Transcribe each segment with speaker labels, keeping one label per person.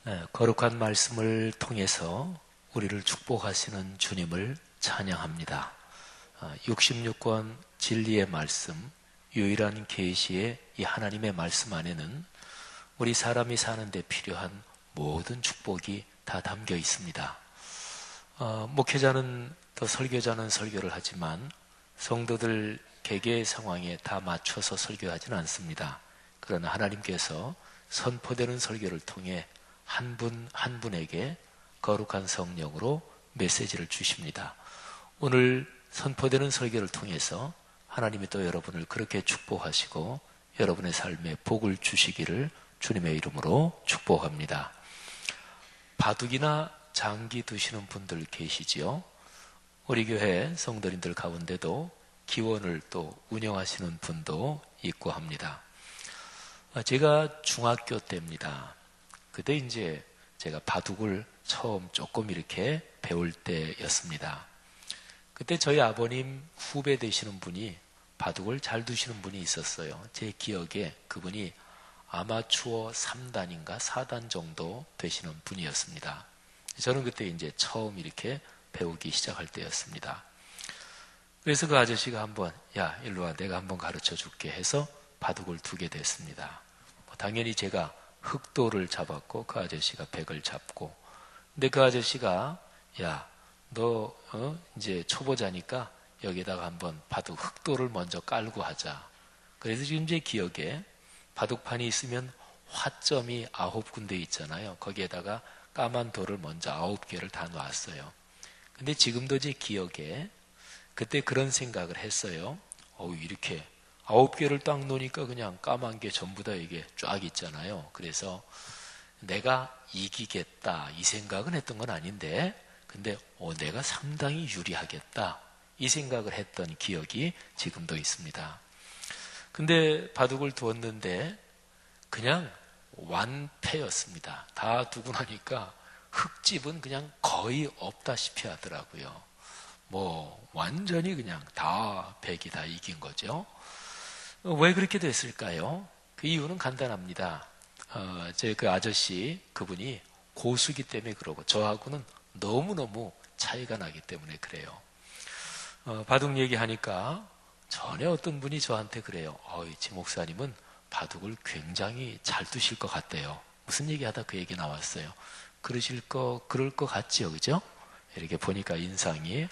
Speaker 1: 네, 거룩한 말씀을 통해서 우리를 축복하시는 주님을 찬양합니다. 66권 진리의 말씀, 유일한 계시의 이 하나님의 말씀 안에는 우리 사람이 사는 데 필요한 모든 축복이 다 담겨 있습니다. 목회자는 또 설교자는 설교를 하지만 성도들 개개의 상황에 다 맞춰서 설교하지는 않습니다. 그러나 하나님께서 선포되는 설교를 통해 한 분 한 분에게 거룩한 성령으로 메시지를 주십니다. 오늘 선포되는 설교를 통해서 하나님이 또 여러분을 그렇게 축복하시고 여러분의 삶에 복을 주시기를 주님의 이름으로 축복합니다. 바둑이나 장기 두시는 분들 계시지요? 우리 교회 성도님들 가운데도 기원을 또 운영하시는 분도 있고 합니다. 제가 중학교 때입니다. 그때 이제 제가 바둑을 처음 조금 이렇게 배울 때였습니다. 그때 저희 아버님 후배 되시는 분이 바둑을 잘 두시는 분이 있었어요. 제 기억에 그분이 아마추어 3단인가 4단 정도 되시는 분이었습니다. 저는 그때 이제 처음 이렇게 배우기 시작할 때였습니다. 그래서 그 아저씨가 한번 야 일로 와 내가 한번 가르쳐 줄게 해서 바둑을 두게 됐습니다. 당연히 제가 흑도를 잡았고 그 아저씨가 백을 잡고, 근데 그 아저씨가 야 너 이제 초보자니까 여기다가 한번 바둑 흑도를 먼저 깔고 하자. 그래서 지금 제 기억에 바둑판이 있으면 화점이 9군데 있잖아요. 거기에다가 까만 돌을 먼저 9개를 다 놨어요. 근데 지금도 제 기억에 그때 그런 생각을 했어요. 이렇게 9개를 딱 놓으니까 그냥 까만 게 전부 다 이게 쫙 있잖아요. 그래서 내가 이기겠다 이 생각은 했던 건 아닌데, 근데 내가 상당히 유리하겠다 이 생각을 했던 기억이 지금도 있습니다. 근데 바둑을 두었는데 그냥 완패였습니다. 다 두고 나니까 흙집은 그냥 거의 없다시피 하더라고요. 완전히 그냥 다 백이 다 이긴 거죠. 왜 그렇게 됐을까요? 그 이유는 간단합니다. 제 그 아저씨 그분이 고수기 때문에 그러고 저하고는 너무너무 차이가 나기 때문에 그래요. 바둑 얘기하니까 전에 어떤 분이 저한테 그래요. 지 목사님은 바둑을 굉장히 잘 두실 것 같대요. 무슨 얘기하다 그 얘기 나왔어요. 그럴 것 같지요, 그죠? 이렇게 보니까 인상이.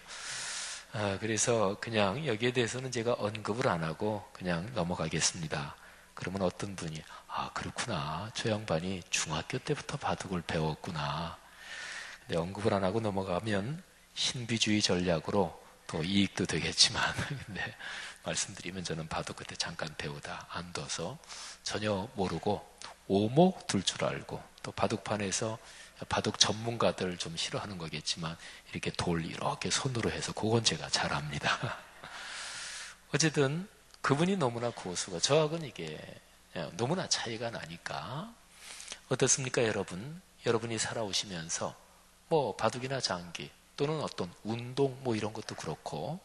Speaker 1: 그래서 그냥 여기에 대해서는 제가 언급을 안 하고 그냥 넘어가겠습니다. 그러면 어떤 분이 그렇구나. 저 양반이 중학교 때부터 바둑을 배웠구나. 근데 언급을 안 하고 넘어가면 신비주의 전략으로 또 이익도 되겠지만 근데 말씀드리면 저는 바둑 그때 잠깐 배우다 안 둬서 전혀 모르고 오목 둘 줄 알고, 또 바둑판에서 바둑 전문가들 좀 싫어하는 거겠지만 이렇게 돌 이렇게 손으로 해서 그건 제가 잘 압니다. 어쨌든 그분이 너무나 고수가, 저하고는 이게 너무나 차이가 나니까 어떻습니까 여러분? 여러분이 살아오시면서 바둑이나 장기 또는 어떤 운동 이런 것도 그렇고,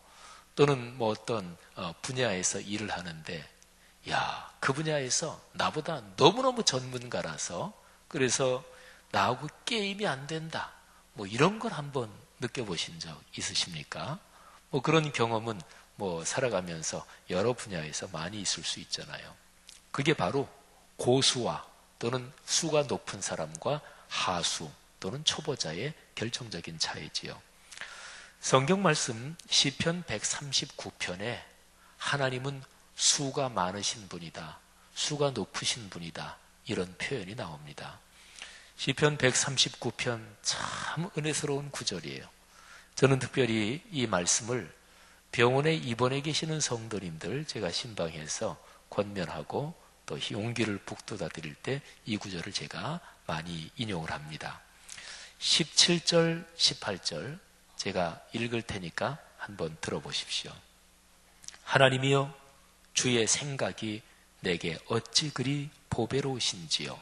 Speaker 1: 또는 어떤 분야에서 일을 하는데 그 분야에서 나보다 너무너무 전문가라서 그래서 나하고 게임이 안 된다 이런 걸 한번 느껴보신 적 있으십니까? 그런 경험은 살아가면서 여러 분야에서 많이 있을 수 있잖아요. 그게 바로 고수와 또는 수가 높은 사람과 하수 또는 초보자의 결정적인 차이지요. 성경 말씀 시편 139편에 하나님은 수가 많으신 분이다, 수가 높으신 분이다 이런 표현이 나옵니다. 시편 139편 참 은혜스러운 구절이에요. 저는 특별히 이 말씀을 병원에 입원해 계시는 성도님들 제가 신방에서 권면하고 또 용기를 북돋아 드릴 때 이 구절을 제가 많이 인용을 합니다. 17절 18절 제가 읽을 테니까 한번 들어보십시오. 하나님이여 주의 생각이 내게 어찌 그리 보배로우신지요,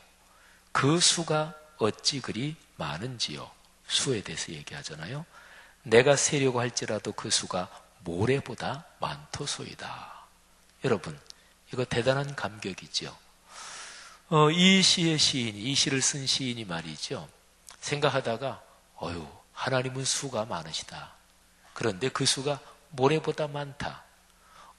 Speaker 1: 그 수가 어찌 그리 많은지요. 수에 대해서 얘기하잖아요. 내가 세려고 할지라도 그 수가 모래보다 많도소이다. 여러분 이거 대단한 감격이죠. 이 시의 시인이, 이 시를 쓴 시인이 말이죠. 생각하다가, 하나님은 수가 많으시다. 그런데 그 수가 모래보다 많다.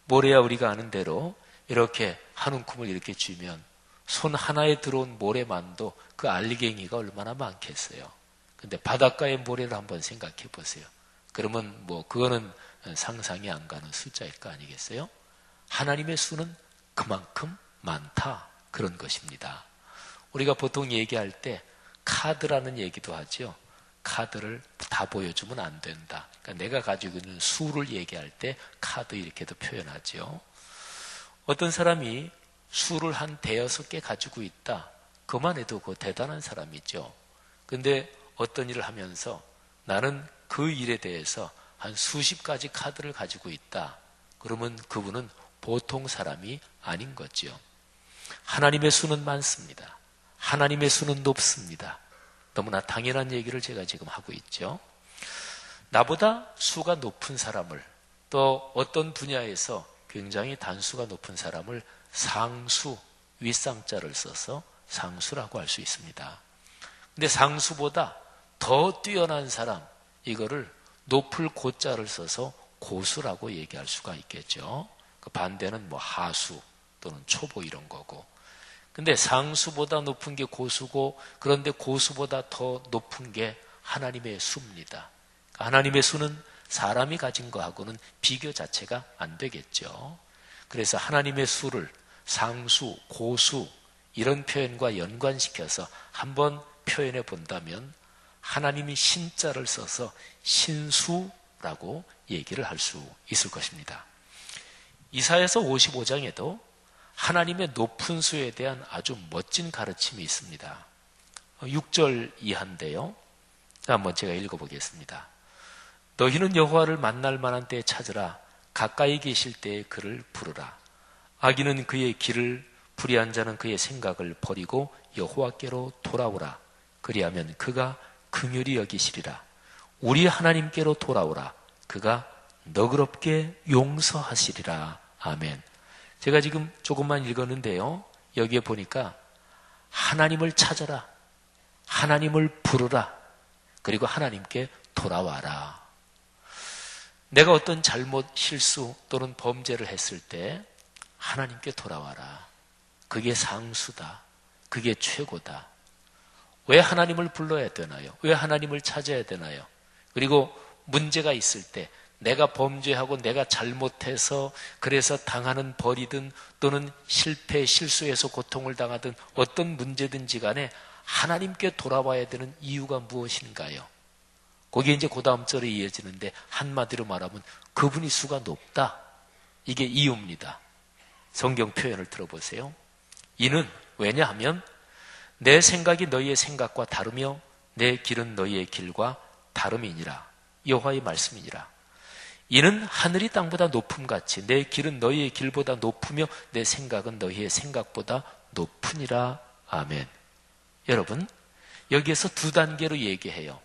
Speaker 1: 모래야 우리가 아는 대로 이렇게 한 움큼을 이렇게 쥐면 손 하나에 들어온 모래만도 그 알갱이가 얼마나 많겠어요. 근데 바닷가의 모래를 한번 생각해 보세요. 그러면 그거는 상상이 안 가는 숫자일 거 아니겠어요? 하나님의 수는 그만큼 많다. 그런 것입니다. 우리가 보통 얘기할 때 카드라는 얘기도 하죠. 카드를 다 보여주면 안 된다. 그러니까 내가 가지고 있는 수를 얘기할 때 카드 이렇게도 표현하죠. 어떤 사람이 수를 한 대여섯 개 가지고 있다. 그만 해도 대단한 사람이죠. 근데 어떤 일을 하면서 나는 그 일에 대해서 한 수십 가지 카드를 가지고 있다. 그러면 그분은 보통 사람이 아닌 거죠. 하나님의 수는 많습니다. 하나님의 수는 높습니다. 너무나 당연한 얘기를 제가 지금 하고 있죠. 나보다 수가 높은 사람을, 또 어떤 분야에서 굉장히 단수가 높은 사람을 상수, 윗상자를 써서 상수라고 할 수 있습니다. 근데 상수보다 더 뛰어난 사람, 이거를 높을 고자를 써서 고수라고 얘기할 수가 있겠죠. 그 반대는 하수 또는 초보 이런 거고. 근데 상수보다 높은 게 고수고, 그런데 고수보다 더 높은 게 하나님의 수입니다. 하나님의 수는 사람이 가진 거하고는 비교 자체가 안 되겠죠. 그래서 하나님의 수를 상수, 고수 이런 표현과 연관시켜서 한번 표현해 본다면 하나님이 신자를 써서 신수라고 얘기를 할 수 있을 것입니다. 이사야서 55장에도 하나님의 높은 수에 대한 아주 멋진 가르침이 있습니다. 6절 이하인데요. 한번 제가 읽어보겠습니다. 너희는 여호와를 만날 만한 때에 찾으라. 가까이 계실 때에 그를 부르라. 악인은 그의 길을, 불의한 자는 그의 생각을 버리고 여호와께로 돌아오라. 그리하면 그가 긍휼히 여기시리라. 우리 하나님께로 돌아오라. 그가 너그럽게 용서하시리라. 아멘. 제가 지금 조금만 읽었는데요. 여기에 보니까 하나님을 찾아라. 하나님을 부르라. 그리고 하나님께 돌아와라. 내가 어떤 잘못, 실수 또는 범죄를 했을 때 하나님께 돌아와라. 그게 상수다. 그게 최고다. 왜 하나님을 불러야 되나요? 왜 하나님을 찾아야 되나요? 그리고 문제가 있을 때 내가 범죄하고 내가 잘못해서 그래서 당하는 벌이든 또는 실패, 실수해서 고통을 당하든 어떤 문제든지 간에 하나님께 돌아와야 되는 이유가 무엇인가요? 거기에 이제 그 다음 절에 이어지는데 한마디로 말하면 그분이 수가 높다. 이게 이유입니다. 성경 표현을 들어보세요. 이는 왜냐하면 내 생각이 너희의 생각과 다르며 내 길은 너희의 길과 다름이니라. 여호와의 말씀이니라. 이는 하늘이 땅보다 높음같이 내 길은 너희의 길보다 높으며 내 생각은 너희의 생각보다 높으니라. 아멘. 여러분, 여기에서 두 단계로 얘기해요.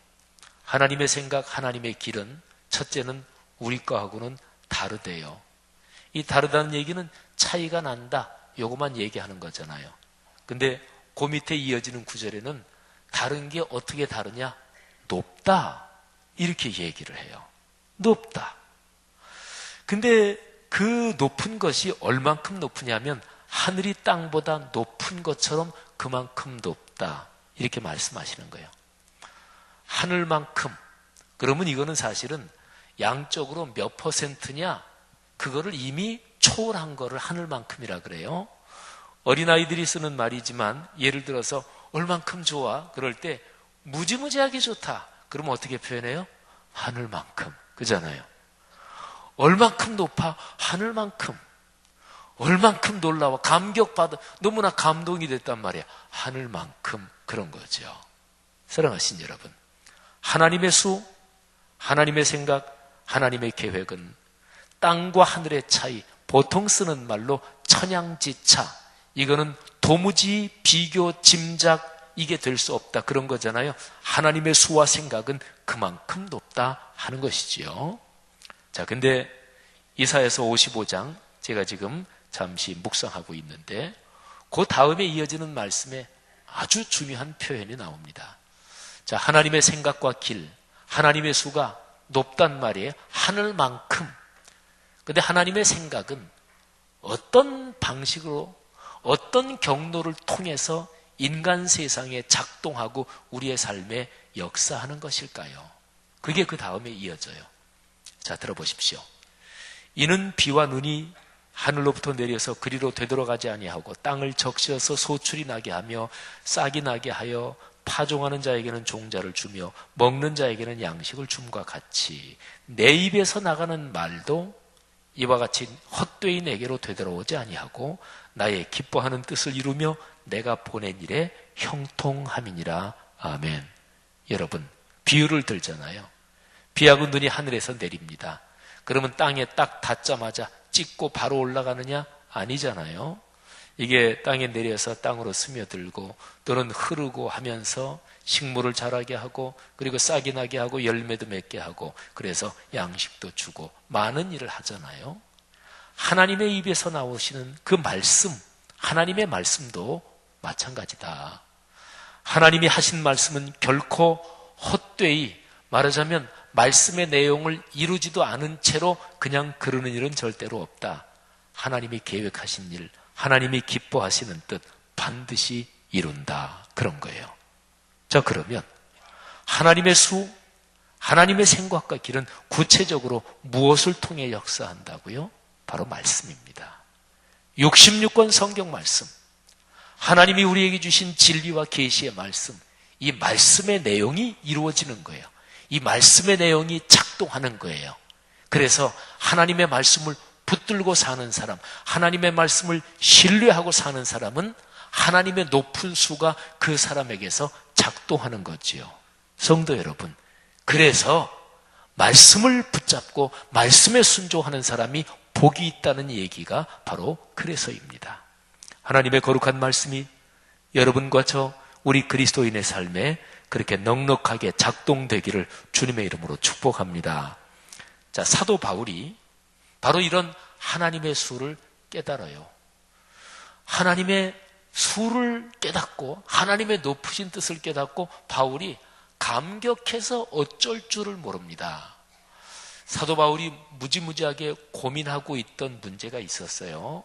Speaker 1: 하나님의 생각, 하나님의 길은 첫째는 우리 거하고는 다르대요. 이 다르다는 얘기는 차이가 난다. 요것만 얘기하는 거잖아요. 근데 그 밑에 이어지는 구절에는 다른 게 어떻게 다르냐? 높다. 이렇게 얘기를 해요. 높다. 근데 그 높은 것이 얼만큼 높으냐면 하늘이 땅보다 높은 것처럼 그만큼 높다. 이렇게 말씀하시는 거예요. 하늘만큼. 그러면 이거는 사실은 양적으로 몇 퍼센트냐? 그거를 이미 초월한 거를 하늘만큼이라 그래요. 어린아이들이 쓰는 말이지만 예를 들어서 얼만큼 좋아? 그럴 때 무지무지하게 좋다. 그러면 어떻게 표현해요? 하늘만큼. 그잖아요. 얼만큼 높아? 하늘만큼. 얼만큼 놀라워? 감격받아. 너무나 감동이 됐단 말이야. 하늘만큼. 그런 거죠. 사랑하신 여러분, 하나님의 수, 하나님의 생각, 하나님의 계획은 땅과 하늘의 차이, 보통 쓰는 말로 천양지차, 이거는 도무지 비교, 짐작, 이게 될 수 없다. 그런 거잖아요. 하나님의 수와 생각은 그만큼 높다 하는 것이지요. 자, 근데 이사야서 55장 제가 지금 잠시 묵상하고 있는데 그 다음에 이어지는 말씀에 아주 중요한 표현이 나옵니다. 자, 하나님의 생각과 길, 하나님의 수가 높단 말이에요. 하늘만큼. 근데 하나님의 생각은 어떤 방식으로, 어떤 경로를 통해서 인간 세상에 작동하고 우리의 삶에 역사하는 것일까요? 그게 그 다음에 이어져요. 자, 들어보십시오. 이는 비와 눈이 하늘로부터 내려서 그리로 되돌아가지 아니하고 땅을 적셔서 소출이 나게 하며 싹이 나게 하여 파종하는 자에게는 종자를 주며 먹는 자에게는 양식을 줌과 같이 내 입에서 나가는 말도 이와 같이 헛되이 내게로 되돌아오지 아니하고 나의 기뻐하는 뜻을 이루며 내가 보낸 일에 형통함이니라. 아멘. 여러분, 비유를 들잖아요. 비하고 눈이 하늘에서 내립니다. 그러면 땅에 딱 닿자마자 찍고 바로 올라가느냐? 아니잖아요. 이게 땅에 내려서 땅으로 스며들고 또는 흐르고 하면서 식물을 자라게 하고 그리고 싹이 나게 하고 열매도 맺게 하고 그래서 양식도 주고 많은 일을 하잖아요. 하나님의 입에서 나오시는 그 말씀, 하나님의 말씀도 마찬가지다. 하나님이 하신 말씀은 결코 헛되이, 말하자면 말씀의 내용을 이루지도 않은 채로 그냥 그러는 일은 절대로 없다. 하나님이 계획하신 일, 하나님이 기뻐하시는 뜻 반드시 이룬다. 그런 거예요. 자, 그러면 하나님의 수, 하나님의 생각과 길은 구체적으로 무엇을 통해 역사한다고요? 바로 말씀입니다. 66권 성경 말씀, 하나님이 우리에게 주신 진리와 계시의 말씀, 이 말씀의 내용이 이루어지는 거예요. 이 말씀의 내용이 작동하는 거예요. 그래서 하나님의 말씀을 붙들고 사는 사람, 하나님의 말씀을 신뢰하고 사는 사람은 하나님의 높은 수가 그 사람에게서 작동하는 거지요. 성도 여러분, 그래서 말씀을 붙잡고 말씀에 순종하는 사람이 복이 있다는 얘기가 바로 그래서입니다. 하나님의 거룩한 말씀이 여러분과 저 우리 그리스도인의 삶에 그렇게 넉넉하게 작동되기를 주님의 이름으로 축복합니다. 자, 사도 바울이 바로 이런 하나님의 수를 깨달아요. 하나님의 수를 깨닫고 하나님의 높으신 뜻을 깨닫고 바울이 감격해서 어쩔 줄을 모릅니다. 사도 바울이 무지무지하게 고민하고 있던 문제가 있었어요.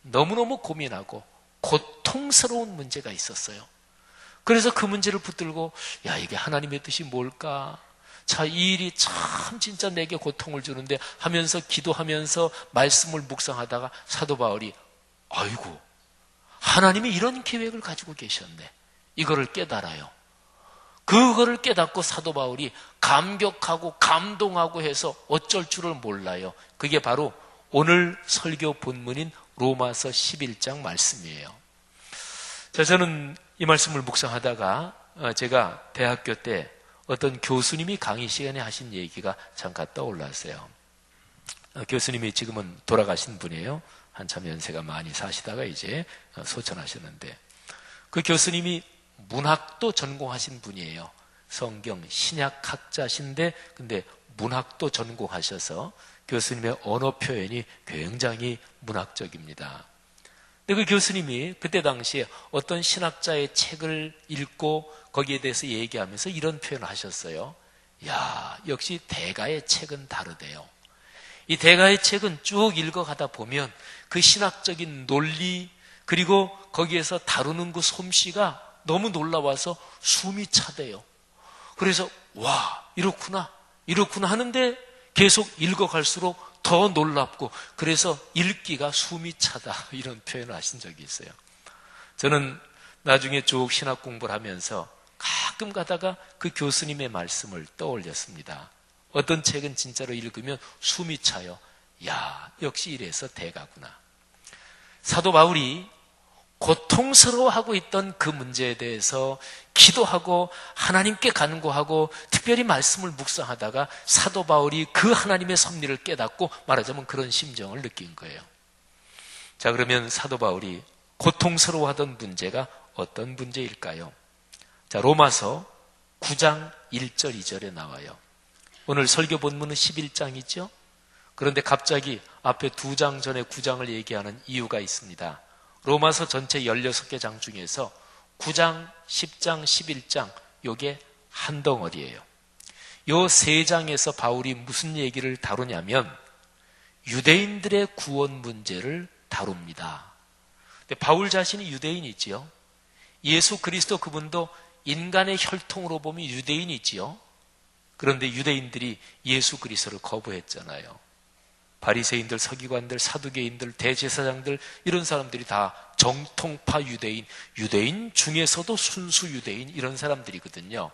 Speaker 1: 너무너무 고민하고 고통스러운 문제가 있었어요. 그래서 그 문제를 붙들고 야, 이게 하나님의 뜻이 뭘까? 자, 이 일이 참 진짜 내게 고통을 주는데 하면서 기도하면서 말씀을 묵상하다가 사도 바울이 아이고, 하나님이 이런 계획을 가지고 계셨네. 이거를 깨달아요. 그거를 깨닫고 사도 바울이 감격하고 감동하고 해서 어쩔 줄을 몰라요. 그게 바로 오늘 설교 본문인 로마서 11장 말씀이에요. 자, 저는 이 말씀을 묵상하다가 제가 대학교 때 어떤 교수님이 강의 시간에 하신 얘기가 잠깐 떠올랐어요. 교수님이 지금은 돌아가신 분이에요. 한참 연세가 많이 사시다가 이제 소천하셨는데 그 교수님이 문학도 전공하신 분이에요. 성경 신약학자신데 근데 문학도 전공하셔서 교수님의 언어 표현이 굉장히 문학적입니다. 근데 그 교수님이 그때 당시에 어떤 신학자의 책을 읽고 거기에 대해서 얘기하면서 이런 표현을 하셨어요. 야, 역시 대가의 책은 다르대요. 이 대가의 책은 쭉 읽어가다 보면 그 신학적인 논리 그리고 거기에서 다루는 그 솜씨가 너무 놀라워서 숨이 차대요. 그래서 와, 이렇구나 하는데 계속 읽어갈수록 더 놀랍고 그래서 읽기가 숨이 차다 이런 표현을 하신 적이 있어요. 저는 나중에 쭉 신학 공부를 하면서 가끔 가다가 그 교수님의 말씀을 떠올렸습니다. 어떤 책은 진짜로 읽으면 숨이 차요. 야, 역시 이래서 대가구나. 사도 바울이 고통스러워하고 있던 그 문제에 대해서 기도하고 하나님께 간구하고 특별히 말씀을 묵상하다가 사도 바울이 그 하나님의 섭리를 깨닫고 말하자면 그런 심정을 느낀 거예요. 자, 그러면 사도 바울이 고통스러워하던 문제가 어떤 문제일까요? 자, 로마서 9장 1절 2절에 나와요. 오늘 설교 본문은 11장이죠. 그런데 갑자기 앞에 2장 전에 9장을 얘기하는 이유가 있습니다. 로마서 전체 16개 장 중에서 9장, 10장, 11장 요게 한 덩어리예요. 요 세 장에서 바울이 무슨 얘기를 다루냐면 유대인들의 구원 문제를 다룹니다. 근데 바울 자신이 유대인이지요. 예수 그리스도 그분도 인간의 혈통으로 보면 유대인이지요. 그런데 유대인들이 예수 그리스도를 거부했잖아요. 바리새인들, 서기관들, 사두개인들, 대제사장들 이런 사람들이 다 정통파 유대인, 유대인 중에서도 순수 유대인 이런 사람들이거든요.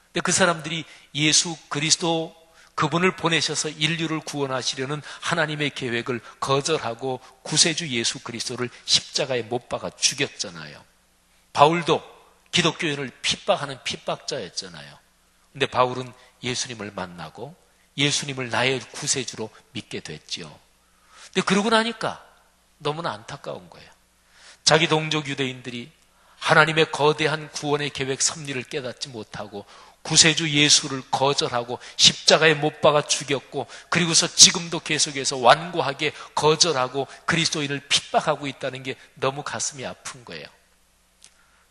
Speaker 1: 근데 그 사람들이 예수 그리스도 그분을 보내셔서 인류를 구원하시려는 하나님의 계획을 거절하고 구세주 예수 그리스도를 십자가에 못 박아 죽였잖아요. 바울도 기독교인을 핍박하는 핍박자였잖아요. 근데 바울은 예수님을 만나고 예수님을 나의 구세주로 믿게 됐지요. 근데 그러고 나니까 너무나 안타까운 거예요. 자기 동족 유대인들이 하나님의 거대한 구원의 계획 섭리를 깨닫지 못하고 구세주 예수를 거절하고 십자가에 못 박아 죽였고, 그리고서 지금도 계속해서 완고하게 거절하고 그리스도인을 핍박하고 있다는 게 너무 가슴이 아픈 거예요.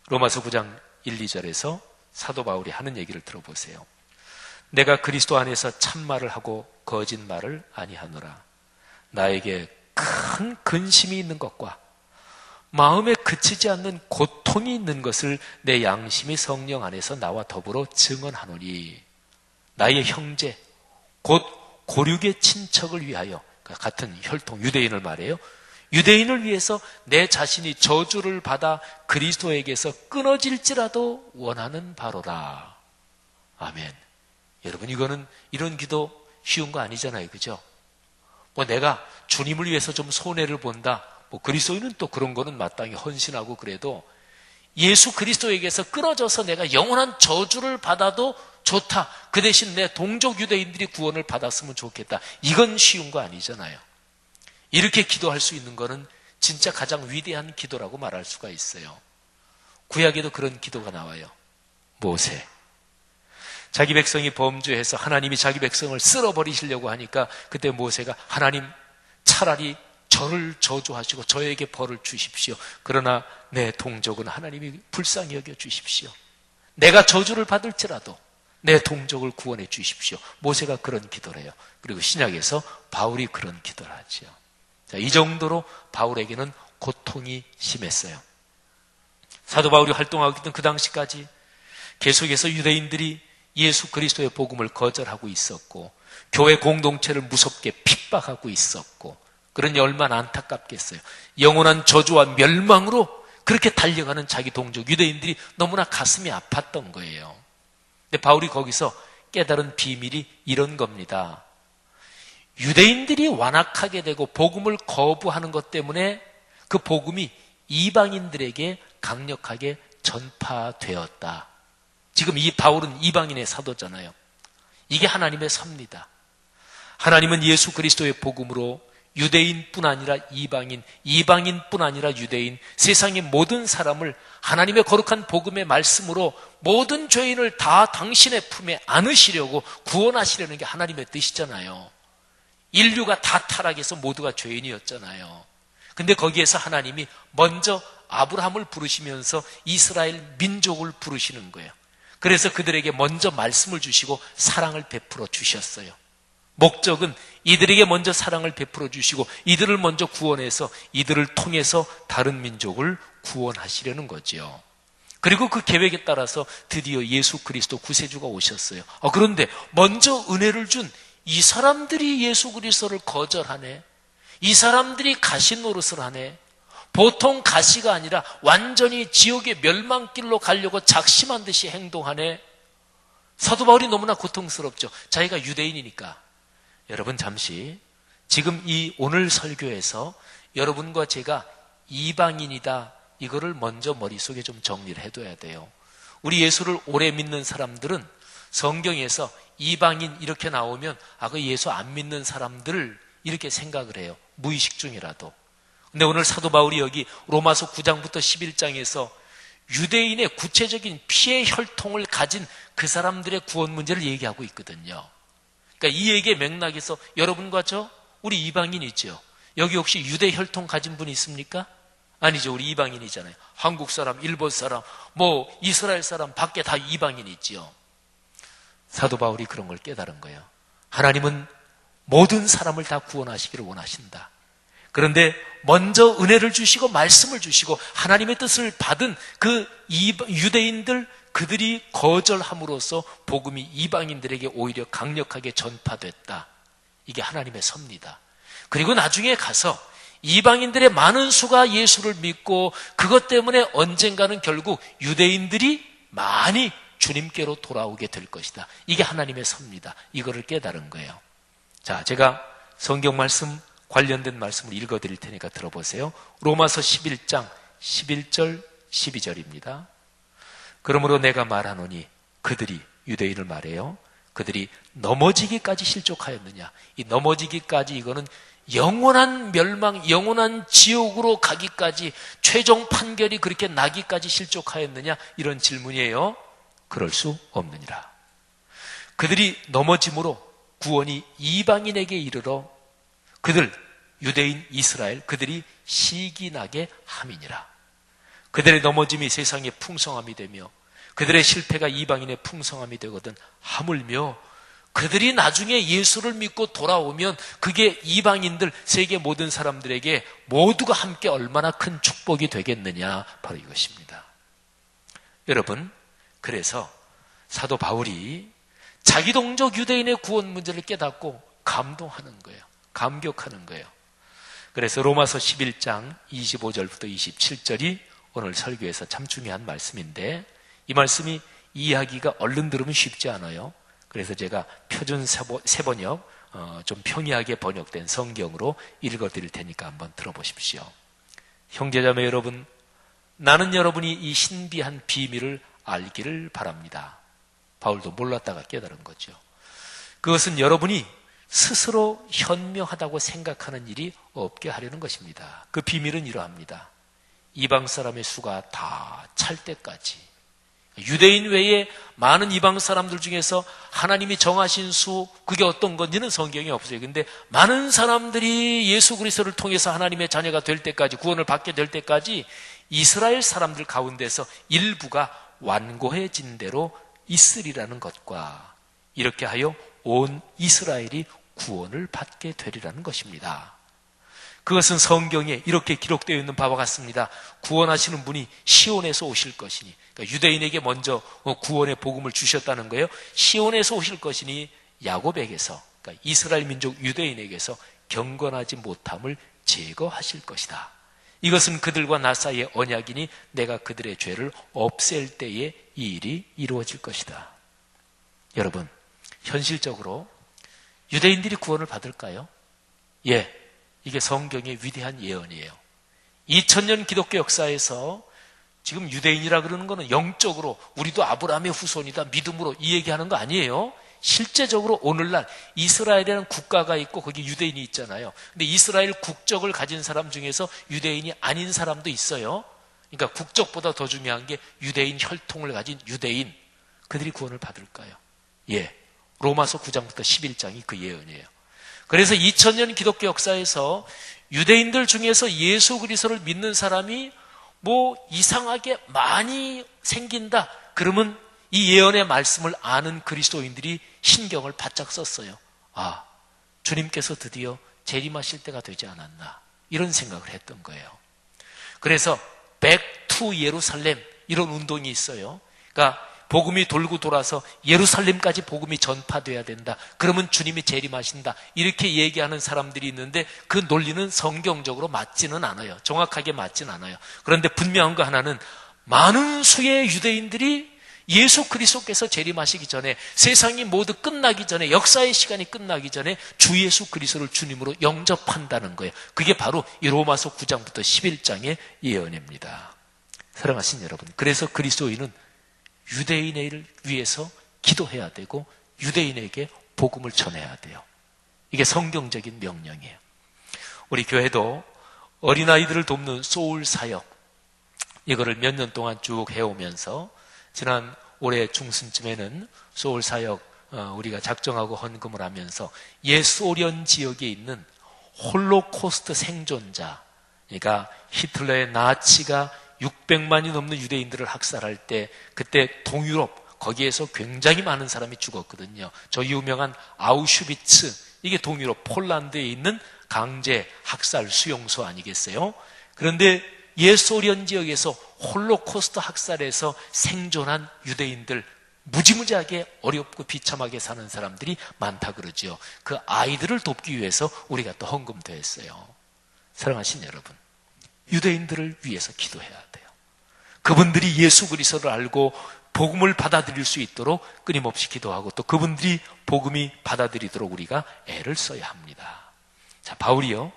Speaker 1: 로마서 9장 1, 2절에서 사도 바울이 하는 얘기를 들어보세요. 내가 그리스도 안에서 참말을 하고 거짓말을 아니하노라. 나에게 큰 근심이 있는 것과 마음에 그치지 않는 고통이 있는 것을 내 양심이 성령 안에서 나와 더불어 증언하노니, 나의 형제 곧 고륙의 친척을 위하여, 같은 혈통 유대인을 말해요. 유대인을 위해서 내 자신이 저주를 받아 그리스도에게서 끊어질지라도 원하는 바로라. 아멘. 여러분, 이런 기도 쉬운 거 아니잖아요. 그죠? 내가 주님을 위해서 좀 손해를 본다. 그리스도인은 또 그런 거는 마땅히 헌신하고, 그래도 예수 그리스도에게서 끊어져서 내가 영원한 저주를 받아도 좋다. 그 대신 내 동족 유대인들이 구원을 받았으면 좋겠다. 이건 쉬운 거 아니잖아요. 이렇게 기도할 수 있는 거는 진짜 가장 위대한 기도라고 말할 수가 있어요. 구약에도 그런 기도가 나와요. 모세. 자기 백성이 범죄해서 하나님이 자기 백성을 쓸어버리시려고 하니까 그때 모세가 하나님 차라리 저를 저주하시고 저에게 벌을 주십시오. 그러나 내 동족은 하나님이 불쌍히 여겨 주십시오. 내가 저주를 받을지라도 내 동족을 구원해 주십시오. 모세가 그런 기도를 해요. 그리고 신약에서 바울이 그런 기도를 하죠. 자, 이 정도로 바울에게는 고통이 심했어요. 사도 바울이 활동하고 있던 그 당시까지 계속해서 유대인들이 예수 그리스도의 복음을 거절하고 있었고, 교회 공동체를 무섭게 핍박하고 있었고, 그러니 얼마나 안타깝겠어요. 영원한 저주와 멸망으로 그렇게 달려가는 자기 동족 유대인들이 너무나 가슴이 아팠던 거예요. 근데 바울이 거기서 깨달은 비밀이 이런 겁니다. 유대인들이 완악하게 되고 복음을 거부하는 것 때문에 그 복음이 이방인들에게 강력하게 전파되었다. 지금 이 바울은 이방인의 사도잖아요. 이게 하나님의 섭니다. 하나님은 예수 그리스도의 복음으로 유대인뿐 아니라 이방인, 이방인뿐 아니라 유대인, 세상의 모든 사람을 하나님의 거룩한 복음의 말씀으로 모든 죄인을 다 당신의 품에 안으시려고 구원하시려는 게 하나님의 뜻이잖아요. 인류가 다 타락해서 모두가 죄인이었잖아요. 근데 거기에서 하나님이 먼저 아브라함을 부르시면서 이스라엘 민족을 부르시는 거예요. 그래서 그들에게 먼저 말씀을 주시고 사랑을 베풀어 주셨어요. 목적은 이들에게 먼저 사랑을 베풀어 주시고 이들을 먼저 구원해서 이들을 통해서 다른 민족을 구원하시려는 거죠. 그리고 그 계획에 따라서 드디어 예수 그리스도 구세주가 오셨어요. 그런데 먼저 은혜를 준 이 사람들이 예수 그리스도를 거절하네. 이 사람들이 가시 노릇을 하네. 보통 가시가 아니라 완전히 지옥의 멸망길로 가려고 작심한 듯이 행동하네. 사도 바울이 너무나 고통스럽죠. 자기가 유대인이니까. 여러분, 잠시 지금 이 오늘 설교에서 여러분과 제가 이방인이다, 이거를 먼저 머릿속에 좀 정리를 해둬야 돼요. 우리 예수를 오래 믿는 사람들은 성경에서 이방인 이렇게 나오면 그 예수 안 믿는 사람들 이렇게 생각을 해요. 무의식 중이라도. 근데 오늘 사도 바울이 여기 로마서 9장부터 11장에서 유대인의 구체적인 피의 혈통을 가진 그 사람들의 구원 문제를 얘기하고 있거든요. 그러니까 이 얘기의 맥락에서 여러분과 저, 우리 이방인이죠. 여기 혹시 유대 혈통 가진 분 있습니까? 아니죠. 우리 이방인이잖아요. 한국 사람, 일본 사람, 뭐 이스라엘 사람 밖에 다 이방인이 있지요. 사도 바울이 그런 걸 깨달은 거예요. 하나님은 모든 사람을 다 구원하시기를 원하신다. 그런데 먼저 은혜를 주시고 말씀을 주시고 하나님의 뜻을 받은 그 유대인들, 그들이 거절함으로써 복음이 이방인들에게 오히려 강력하게 전파됐다. 이게 하나님의 섭니다. 그리고 나중에 가서 이방인들의 많은 수가 예수를 믿고 그것 때문에 언젠가는 결국 유대인들이 많이 주님께로 돌아오게 될 것이다. 이게 하나님의 섭니다. 이거를 깨달은 거예요. 자, 제가 성경 말씀 관련된 말씀을 읽어드릴 테니까 들어보세요. 로마서 11장 11절 12절입니다. 그러므로 내가 말하노니 그들이, 유대인을 말해요, 그들이 넘어지기까지 실족하였느냐. 이 넘어지기까지, 이거는 영원한 멸망, 영원한 지옥으로 가기까지, 최종 판결이 그렇게 나기까지 실족하였느냐, 이런 질문이에요. 그럴 수 없느니라. 그들이 넘어짐으로 구원이 이방인에게 이르러 그들, 유대인 이스라엘, 그들이 시기나게 함이니라. 그들의 넘어짐이 세상의 풍성함이 되며 그들의 실패가 이방인의 풍성함이 되거든 하물며 그들이 나중에 예수를 믿고 돌아오면 그게 이방인들, 세계 모든 사람들에게 모두가 함께 얼마나 큰 축복이 되겠느냐, 바로 이것입니다. 여러분, 그래서 사도 바울이 자기 동족 유대인의 구원 문제를 깨닫고 감동하는 거예요. 감격하는 거예요. 그래서 로마서 11장 25절부터 27절이 오늘 설교에서 참 중요한 말씀인데, 이 말씀이 이해하기가 얼른 들으면 쉽지 않아요. 그래서 제가 표준 세번역, 좀 평이하게 번역된 성경으로 읽어드릴 테니까 한번 들어보십시오. 형제자매 여러분, 나는 여러분이 이 신비한 비밀을 알기를 바랍니다. 바울도 몰랐다가 깨달은 거죠. 그것은 여러분이 스스로 현명하다고 생각하는 일이 없게 하려는 것입니다. 그 비밀은 이러합니다. 이방 사람의 수가 다 찰 때까지, 유대인 외에 많은 이방 사람들 중에서 하나님이 정하신 수, 그게 어떤 건지는 성경에 없어요. 근데 많은 사람들이 예수 그리스도를 통해서 하나님의 자녀가 될 때까지, 구원을 받게 될 때까지 이스라엘 사람들 가운데서 일부가 완고해진 대로 있으리라는 것과, 이렇게 하여 온 이스라엘이 구원을 받게 되리라는 것입니다. 그것은 성경에 이렇게 기록되어 있는 바와 같습니다. 구원하시는 분이 시온에서 오실 것이니, 그러니까 유대인에게 먼저 구원의 복음을 주셨다는 거예요. 시온에서 오실 것이니 야곱에게서, 그러니까 이스라엘 민족 유대인에게서 경건하지 못함을 제거하실 것이다. 이것은 그들과 나 사이의 언약이니 내가 그들의 죄를 없앨 때에 이 일이 이루어질 것이다. 여러분, 현실적으로 유대인들이 구원을 받을까요? 예, 이게 성경의 위대한 예언이에요. 2000년 기독교 역사에서 지금 유대인이라 그러는 거는 영적으로 우리도 아브라함의 후손이다, 믿음으로 이 얘기하는 거 아니에요. 실제적으로 오늘날 이스라엘이라는 국가가 있고 거기 유대인이 있잖아요. 근데 이스라엘 국적을 가진 사람 중에서 유대인이 아닌 사람도 있어요. 그러니까 국적보다 더 중요한 게 유대인 혈통을 가진 유대인, 그들이 구원을 받을까요? 예, 로마서 9장부터 11장이 그 예언이에요. 그래서 2000년 기독교 역사에서 유대인들 중에서 예수 그리스도를 믿는 사람이 뭐 이상하게 많이 생긴다, 그러면 이 예언의 말씀을 아는 그리스도인들이 신경을 바짝 썼어요. 아, 주님께서 드디어 재림하실 때가 되지 않았나, 이런 생각을 했던 거예요. 그래서 Back to 예루살렘, 이런 운동이 있어요. 그러니까 복음이 돌고 돌아서 예루살렘까지 복음이 전파돼야 된다, 그러면 주님이 재림하신다, 이렇게 얘기하는 사람들이 있는데 그 논리는 성경적으로 맞지는 않아요. 정확하게 맞지는 않아요. 그런데 분명한 거 하나는, 많은 수의 유대인들이 예수 그리스도께서 재림하시기 전에, 세상이 모두 끝나기 전에, 역사의 시간이 끝나기 전에 주 예수 그리스도를 주님으로 영접한다는 거예요. 그게 바로 이 로마서 9장부터 11장의 예언입니다. 사랑하신 여러분, 그래서 그리스도인은 유대인을 위해서 기도해야 되고 유대인에게 복음을 전해야 돼요. 이게 성경적인 명령이에요. 우리 교회도 어린아이들을 돕는 소울 사역, 이거를 몇 년 동안 쭉 해오면서 지난 올해 중순쯤에는 소울 사역 우리가 작정하고 헌금을 하면서 예소련 지역에 있는 홀로코스트 생존자, 그러니까 히틀러의 나치가 600만이 넘는 유대인들을 학살할 때 그때 동유럽 거기에서 굉장히 많은 사람이 죽었거든요. 저 유명한 아우슈비츠, 이게 동유럽 폴란드에 있는 강제 학살 수용소 아니겠어요? 그런데 옛소련 지역에서 홀로코스트 학살에서 생존한 유대인들, 무지무지하게 어렵고 비참하게 사는 사람들이 많다 그러죠. 그 아이들을 돕기 위해서 우리가 또 헌금도 했어요. 사랑하신 여러분, 유대인들을 위해서 기도해야 돼요. 그분들이 예수 그리스도를 알고 복음을 받아들일 수 있도록 끊임없이 기도하고 또 그분들이 복음이 받아들이도록 우리가 애를 써야 합니다. 자, 바울이요,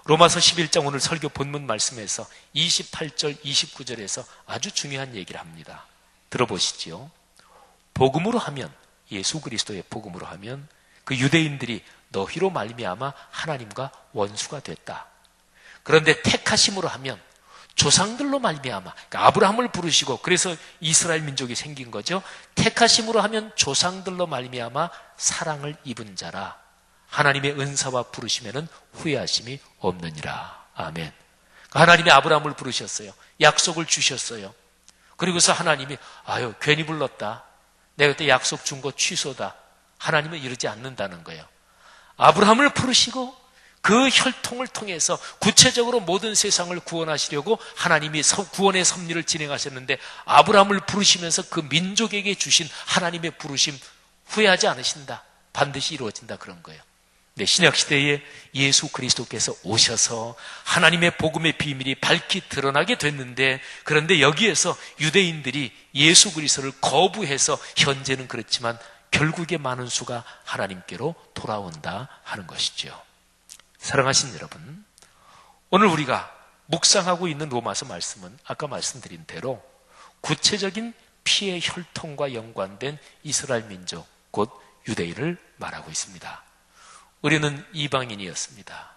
Speaker 1: 로마서 11장 오늘 설교 본문 말씀에서 28절 29절에서 아주 중요한 얘기를 합니다. 들어보시지요. 복음으로 하면, 예수 그리스도의 복음으로 하면 그 유대인들이 너희로 말미암아 하나님과 원수가 됐다. 그런데 택하심으로 하면 조상들로 말미암아, 그러니까 아브라함을 부르시고 그래서 이스라엘 민족이 생긴 거죠. 택하심으로 하면 조상들로 말미암아 사랑을 입은 자라. 하나님의 은사와 부르심에는 후회하심이 없느니라. 아멘. 하나님이 아브라함을 부르셨어요. 약속을 주셨어요. 그리고서 하나님이 아유 괜히 불렀다. 내가 그때 약속 준 거 취소다. 하나님은 이러지 않는다는 거예요. 아브라함을 부르시고 그 혈통을 통해서 구체적으로 모든 세상을 구원하시려고 하나님이 구원의 섭리를 진행하셨는데 아브라함을 부르시면서 그 민족에게 주신 하나님의 부르심 후회하지 않으신다. 반드시 이루어진다 그런 거예요. 네, 신약시대에 예수 그리스도께서 오셔서 하나님의 복음의 비밀이 밝히 드러나게 됐는데, 그런데 여기에서 유대인들이 예수 그리스도를 거부해서 현재는 그렇지만 결국에 많은 수가 하나님께로 돌아온다 하는 것이죠. 사랑하신 여러분, 오늘 우리가 묵상하고 있는 로마서 말씀은 아까 말씀드린 대로 구체적인 피의 혈통과 연관된 이스라엘 민족 곧 유대인을 말하고 있습니다. 우리는 이방인이었습니다.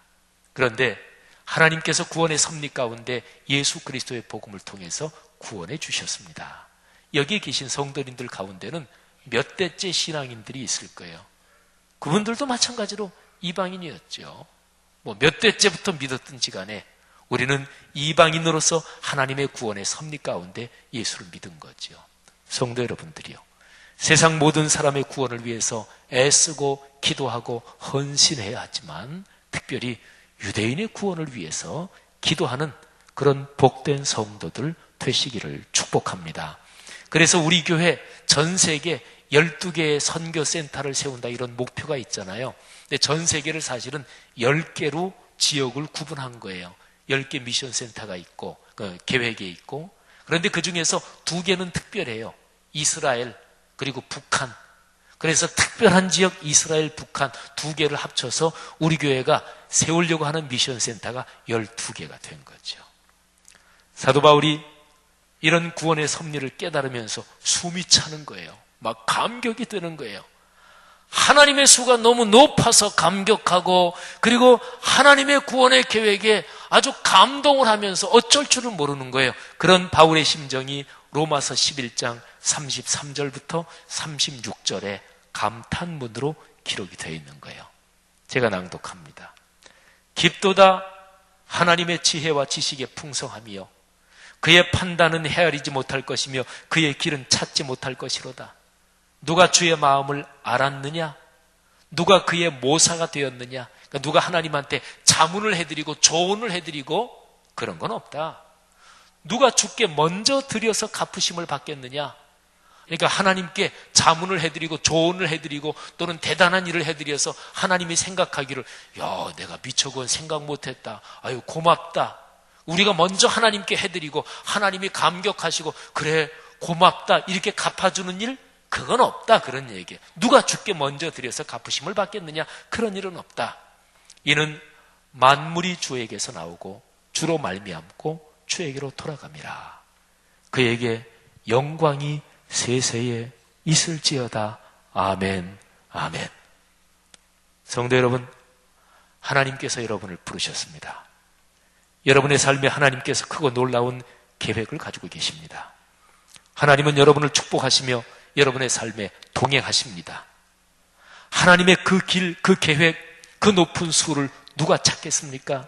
Speaker 1: 그런데 하나님께서 구원의 섭리 가운데 예수 그리스도의 복음을 통해서 구원해 주셨습니다. 여기에 계신 성도님들 가운데는 몇 대째 신앙인들이 있을 거예요. 그분들도 마찬가지로 이방인이었죠. 몇 대째부터 믿었든지 간에 우리는 이방인으로서 하나님의 구원의 섭리 가운데 예수를 믿은 거죠. 성도 여러분들이요, 세상 모든 사람의 구원을 위해서 애쓰고 기도하고 헌신해야 하지만 특별히 유대인의 구원을 위해서 기도하는 그런 복된 성도들 되시기를 축복합니다. 그래서 우리 교회 전 세계 12개의 선교센터를 세운다 이런 목표가 있잖아요. 근데 전 세계를 사실은 10개로 지역을 구분한 거예요. 10개 미션센터가 있고 계획에 있고, 그런데 그 중에서 2개는 특별해요. 이스라엘 그리고 북한. 그래서 특별한 지역 이스라엘, 북한 2개를 합쳐서 우리 교회가 세우려고 하는 미션센터가 12개가 된 거죠. 사도 바울이 이런 구원의 섭리를 깨달으면서 숨이 차는 거예요. 막 감격이 드는 거예요. 하나님의 수가 너무 높아서 감격하고, 그리고 하나님의 구원의 계획에 아주 감동을 하면서 어쩔 줄을 모르는 거예요. 그런 바울의 심정이 로마서 11장 33절부터 36절에 감탄문으로 기록이 되어 있는 거예요. 제가 낭독합니다. 깊도다 하나님의 지혜와 지식의 풍성함이요, 그의 판단은 헤아리지 못할 것이며 그의 길은 찾지 못할 것이로다. 누가 주의 마음을 알았느냐? 누가 그의 모사가 되었느냐? 그러니까 누가 하나님한테 자문을 해드리고 조언을 해드리고 그런 건 없다. 누가 주께 먼저 드려서 갚으심을 받겠느냐? 그러니까 하나님께 자문을 해드리고 조언을 해드리고 또는 대단한 일을 해드려서 하나님이 생각하기를 야, 내가 미처 그건 생각 못했다. 아유 고맙다. 우리가 먼저 하나님께 해드리고 하나님이 감격하시고 그래 고맙다 이렇게 갚아주는 일, 그건 없다 그런 얘기예요. 누가 주께 먼저 드려서 갚으심을 받겠느냐? 그런 일은 없다. 이는 만물이 주에게서 나오고 주로 말미암고 주에게로 돌아갑니다. 그에게 영광이 세세에 있을지어다. 아멘, 아멘. 성도 여러분, 하나님께서 여러분을 부르셨습니다. 여러분의 삶에 하나님께서 크고 놀라운 계획을 가지고 계십니다. 하나님은 여러분을 축복하시며 여러분의 삶에 동행하십니다. 하나님의 그 길, 그 계획, 그 높은 수를 누가 찾겠습니까?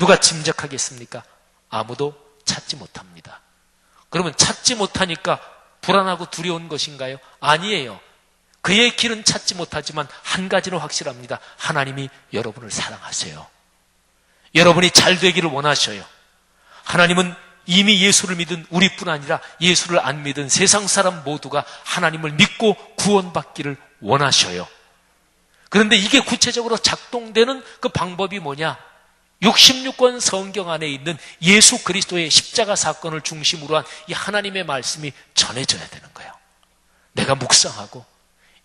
Speaker 1: 누가 짐작하겠습니까? 아무도 찾지 못합니다. 그러면 찾지 못하니까 불안하고 두려운 것인가요? 아니에요. 그의 길은 찾지 못하지만 한 가지는 확실합니다. 하나님이 여러분을 사랑하세요. 여러분이 잘 되기를 원하셔요. 하나님은 이미 예수를 믿은 우리뿐 아니라 예수를 안 믿은 세상 사람 모두가 하나님을 믿고 구원받기를 원하셔요. 그런데 이게 구체적으로 작동되는 그 방법이 뭐냐? 66권 성경 안에 있는 예수 그리스도의 십자가 사건을 중심으로 한 이 하나님의 말씀이 전해져야 되는 거예요. 내가 묵상하고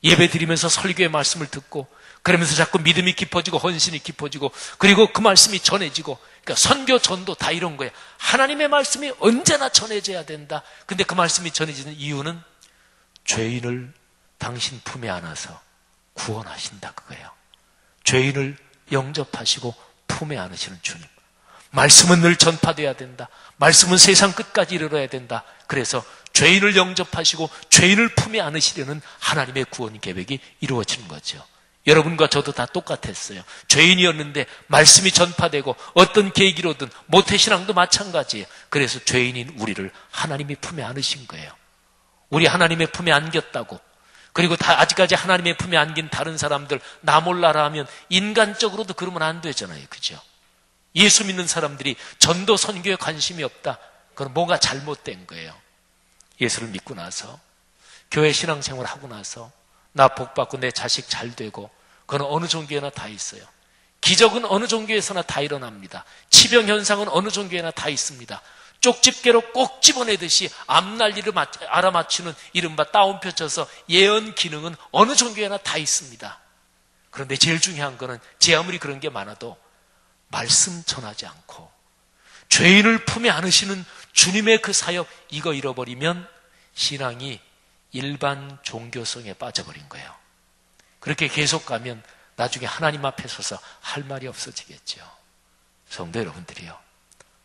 Speaker 1: 예배 드리면서 설교의 말씀을 듣고 그러면서 자꾸 믿음이 깊어지고 헌신이 깊어지고 그리고 그 말씀이 전해지고, 그러니까 선교 전도 다 이런 거예요. 하나님의 말씀이 언제나 전해져야 된다. 근데 그 말씀이 전해지는 이유는 죄인을 당신 품에 안아서 구원하신다 그거예요. 죄인을 영접하시고 품에 안으시는 주님. 말씀은 늘 전파돼야 된다. 말씀은 세상 끝까지 이르러야 된다. 그래서 죄인을 영접하시고 죄인을 품에 안으시려는 하나님의 구원 계획이 이루어지는 거죠. 여러분과 저도 다 똑같았어요. 죄인이었는데 말씀이 전파되고 어떤 계기로든 모태신앙도 마찬가지예요. 그래서 죄인인 우리를 하나님이 품에 안으신 거예요. 우리 하나님의 품에 안겼다고, 그리고 다 아직까지 하나님의 품에 안긴 다른 사람들 나 몰라라 하면 인간적으로도 그러면 안 되잖아요. 그죠? 예수 믿는 사람들이 전도 선교에 관심이 없다. 그건 뭔가 잘못된 거예요. 예수를 믿고 나서 교회 신앙생활 하고 나서 나 복받고 내 자식 잘 되고, 그건 어느 종교에나 다 있어요. 기적은 어느 종교에서나 다 일어납니다. 치병 현상은 어느 종교에나 다 있습니다. 쪽집게로 꼭 집어내듯이 앞날일을 알아맞추는 이른바 따옴표 쳐서 예언 기능은 어느 종교에나 다 있습니다. 그런데 제일 중요한 거는 제 아무리 그런 게 많아도 말씀 전하지 않고 죄인을 품에 안으시는 주님의 그 사역, 이거 잃어버리면 신앙이 일반 종교성에 빠져버린 거예요. 그렇게 계속 가면 나중에 하나님 앞에 서서 할 말이 없어지겠죠. 성도 여러분들이요,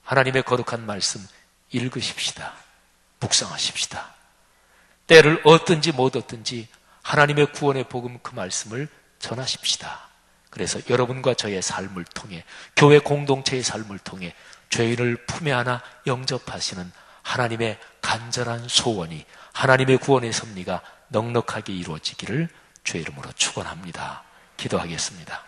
Speaker 1: 하나님의 거룩한 말씀 읽으십시다. 묵상하십시다. 때를 얻든지 못 얻든지 하나님의 구원의 복음 그 말씀을 전하십시다. 그래서 여러분과 저의 삶을 통해, 교회 공동체의 삶을 통해 죄인을 품에 안아 영접하시는 하나님의 간절한 소원이, 하나님의 구원의 섭리가 넉넉하게 이루어지기를 주의 이름으로 축원합니다. 기도하겠습니다.